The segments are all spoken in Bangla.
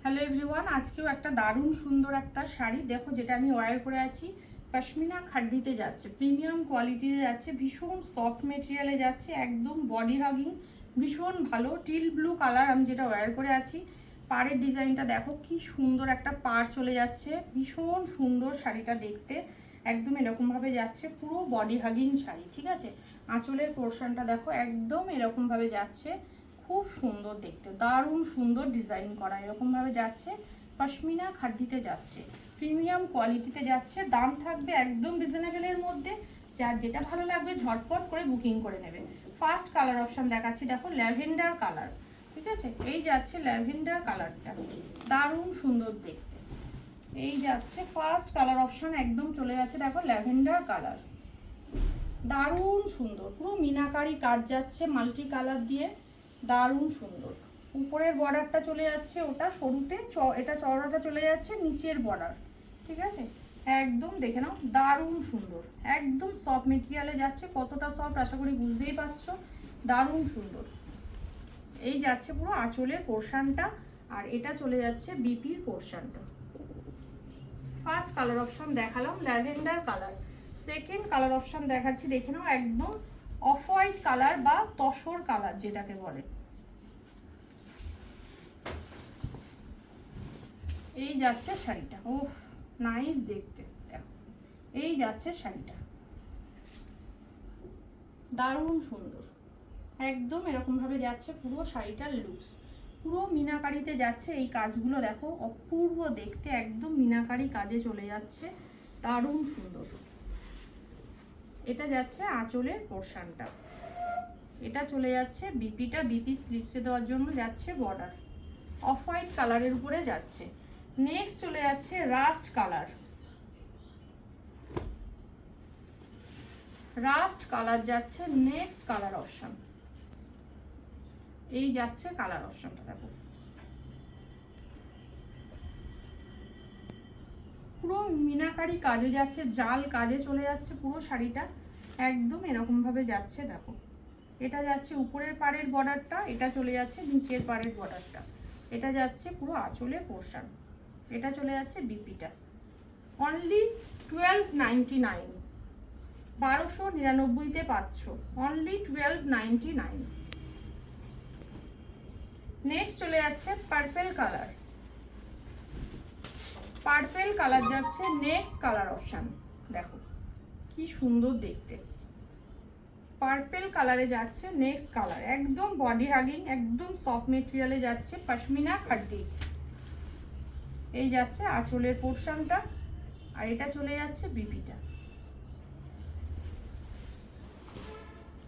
হ্যালো এভরিওয়ান, আজকেও একটা দারুণ সুন্দর একটা শাড়ি দেখো, যেটা আমি ওয়্যার করে আছি। পশমিনা খাড্ডিতে যাচ্ছে, প্রিমিয়াম কোয়ালিটিতে যাচ্ছে, ভীষণ সফট মেটেরিয়ালে যাচ্ছে, একদম বডি হাগিং, ভীষণ ভালো টিল ব্লু কালার আমি যেটা ওয়্যার করে আছি। পাড়ের ডিজাইনটা দেখো কি সুন্দর, একটা পাড় চলে যাচ্ছে, ভীষণ সুন্দর শাড়িটা দেখতে, একদম এরকমভাবে যাচ্ছে, পুরো বডি হাগিং শাড়ি। ঠিক আছে, আঁচলের পোর্শনটা দেখো একদম এরকমভাবে যাচ্ছে, খুব সুন্দর দেখতে, দারুণ সুন্দর ডিজাইন করা, এরকমভাবে যাচ্ছে। পশমিনা খাড্ডিতে যাচ্ছে, প্রিমিয়াম কোয়ালিটিতে যাচ্ছে, দাম থাকবে একদম রিজনেবলের মধ্যে। যার যেটা ভালো লাগবে ঝটপট করে বুকিং করে নেবে। ফার্স্ট কালার অপশান দেখাচ্ছি, দেখো ল্যাভেন্ডার কালার। ঠিক আছে, এই যাচ্ছে ল্যাভেন্ডার কালারটা, দারুণ সুন্দর দেখতে। এই যাচ্ছে ফার্স্ট কালার অপশান, একদম চলে যাচ্ছে, দেখো ল্যাভেন্ডার কালার, দারুণ সুন্দর, পুরো মিনাকারি কাজ যাচ্ছে মাল্টি কালার দিয়ে, দারুণ সুন্দর। উপরের বর্ডারটা চলে যাচ্ছে ওটা সরুতে, এটা চওড়াটা চলে যাচ্ছে নিচের বর্ডার। ঠিক আছে, একদম দেখে নাও, দারুণ সুন্দর, একদম সফট মেটেরিয়ালে যাচ্ছে। কতটা সফট আশা করি বুঝতেই পারছো, দারুণ সুন্দর। এই যাচ্ছে পুরো আঁচলের পোর্শনটা, আর এটা চলে যাচ্ছে বিপির পোর্শনটা। ফার্স্ট কালার অপশন দেখালাম lavender colour. Second colour option দেখাচ্ছি, দেখে নাও, একদম অফ হোয়াইট কালার বা তসর কালার যেটাকে বলে। এই যাচ্ছে শাড়িটা, ওফ নাইস দেখতে, দেখো এই যাচ্ছে শাড়িটা, দারুণ সুন্দর, একদম এরকম ভাবে যাচ্ছে পুরো শাড়িটার লুকস, পুরো মিনাকারিতে যাচ্ছে। এই কাজগুলো দেখো অপূর্ব দেখতে, একদম মিনাকারি কাজে চলে যাচ্ছে, দারুণ সুন্দর। এটা যাচ্ছে আঁচলের পোর্শনটা, এটা চলে যাচ্ছে বিপিটা, বিপি স্লিপসে দেওয়ার জন্য যাচ্ছে বর্ডার, অফ হোয়াইট কালারের উপরে যাচ্ছে। নেক্সট চলে যাচ্ছে রাস্ট কালার, রাস্ট কালার যাচ্ছে নেক্সট কালার অপশন। এই যাচ্ছে কালার অপশনটা, দেখো পুরো মিনাকারি কাজে যাচ্ছে, জাল কাজে চলে যাচ্ছে পুরো শাড়িটা, একদম এরকম ভাবে যাচ্ছে। দেখো এটা যাচ্ছে উপরের পাড়ের বর্ডারটা, এটা চলে যাচ্ছে নিচের পাড়ের বর্ডারটা, এটা যাচ্ছে পুরো আঁচলের পোর্শন, এটা চলে যাচ্ছে বিপিটা। অনলি 1299, 1299-তে পাচ্ছ, অনলি 1299। নেক্সট চলে যাচ্ছে পার্পেল কালার, পার্পেল কালার যাচ্ছে নেক্সট কালার অপশান। দেখো কি সুন্দর দেখতে, পার্পেল কালারে যাচ্ছে নেক্সট কালার, একদম বডি হাগিং, একদম সফট মেটেরিয়ালে যাচ্ছে, পশমিনা খাড্ডি। এই যাচ্ছে আঁচলের পোর্শনটা, আর এটা চলে যাচ্ছে বিপিটা।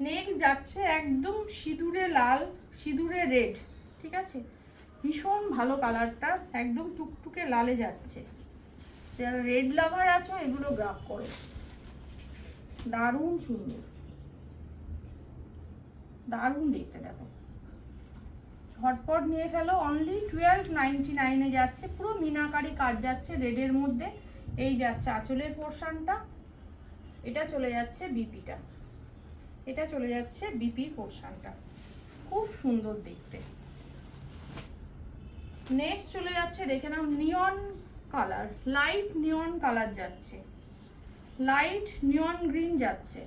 নেক্সট যাচ্ছে একদম সিঁদুরে লাল, সিঁদুরে রেড। ঠিক আছে, ভীষণ ভালো কালারটা, একদম টুকটুকে লালে যাচ্ছে। যারা রেড লাভার আছো এগুলো গ্রাফ করো, দারুণ সুন্দর, দারুণ দেখতে। দেখো ঝটপট নিয়ে ফেলো, অনলি 1299-এ যাচ্ছে, পুরো মিনাকারি কাজ যাচ্ছে রেডের মধ্যে। এই যাচ্ছে আঁচলের পোর্শনটা, এটা চলে যাচ্ছে বিপিটা, এটা চলে যাচ্ছে বিপি পোর্শনটা, খুব সুন্দর দেখতে। নেক্সট চলে যাচ্ছে, দেখে নাও, neon colour, light neon colour যাচ্ছে, লাইট নিয়ন গ্রিন যাচ্ছে।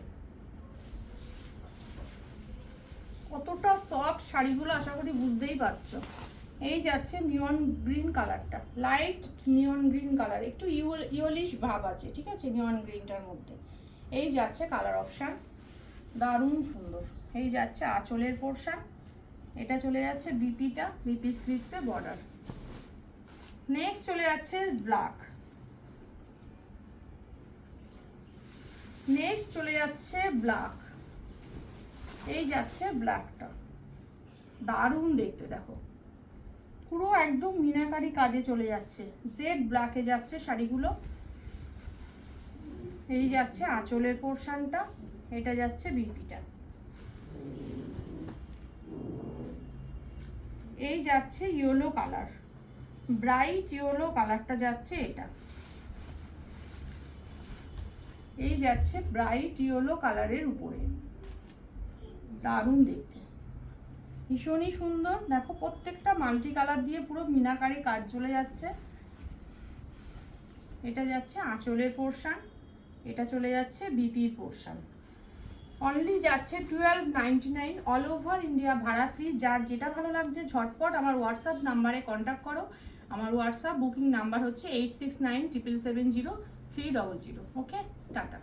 কতটা সফট শাড়িগুলো আশা করি বুঝতেই পারছো। এই যাচ্ছে নিয়ন গ্রিন কালারটা, লাইট নিয়ন গ্রিন কালার, একটু ইয়োলিশ ভাব আছে। ঠিক আছে, নিয়ন গ্রিনটার মধ্যে এই যাচ্ছে কালার অপশান, দারুণ সুন্দর। এই যাচ্ছে আঁচলের পোর্শন, এটা চলে যাচ্ছে বিপিটা, বিপি স্লিভসে বর্ডার। নেক্সট চলে যাচ্ছে ব্ল্যাক, নেক্সট চলে যাচ্ছে ব্ল্যাক, এই যাচ্ছে ব্ল্যাকটা, দারুণ দেখতে। দেখো পুরো একদম মিনাকারি কাজে চলে যাচ্ছে, জেড ব্ল্যাকে যাচ্ছে শাড়িগুলো। এই যাচ্ছে আঁচলের পোর্শনটা, এটা যাচ্ছে বিপিটা। এই যাচ্ছে ইয়েলো কালার, ব্রাইট ইয়েলো কালারটা যাচ্ছে এটা, এই যাচ্ছে ব্রাইট ইয়েলো কালারের উপরে, দারুণ দেখতে। ভীষণই সুন্দর। দেখো প্রত্যেকটা মাল্টি কালার দিয়ে পুরো মিনাকারি কাজ চলে যাচ্ছে। এটা যাচ্ছে আঁচলের পোর্শন, এটা চলে যাচ্ছে বিপির পোর্শন। অনলি যাচ্ছে 1299, অল ওভার ইন্ডিয়া ভাড়া ফ্রি। যার যেটা ভালো লাগছে ঝটপট আমার হোয়াটসঅ্যাপ নাম্বারে কন্ট্যাক্ট করো। আমার হোয়াটসঅ্যাপ বুকিং নাম্বার হচ্ছে 8697770300। ওকে, টাটা।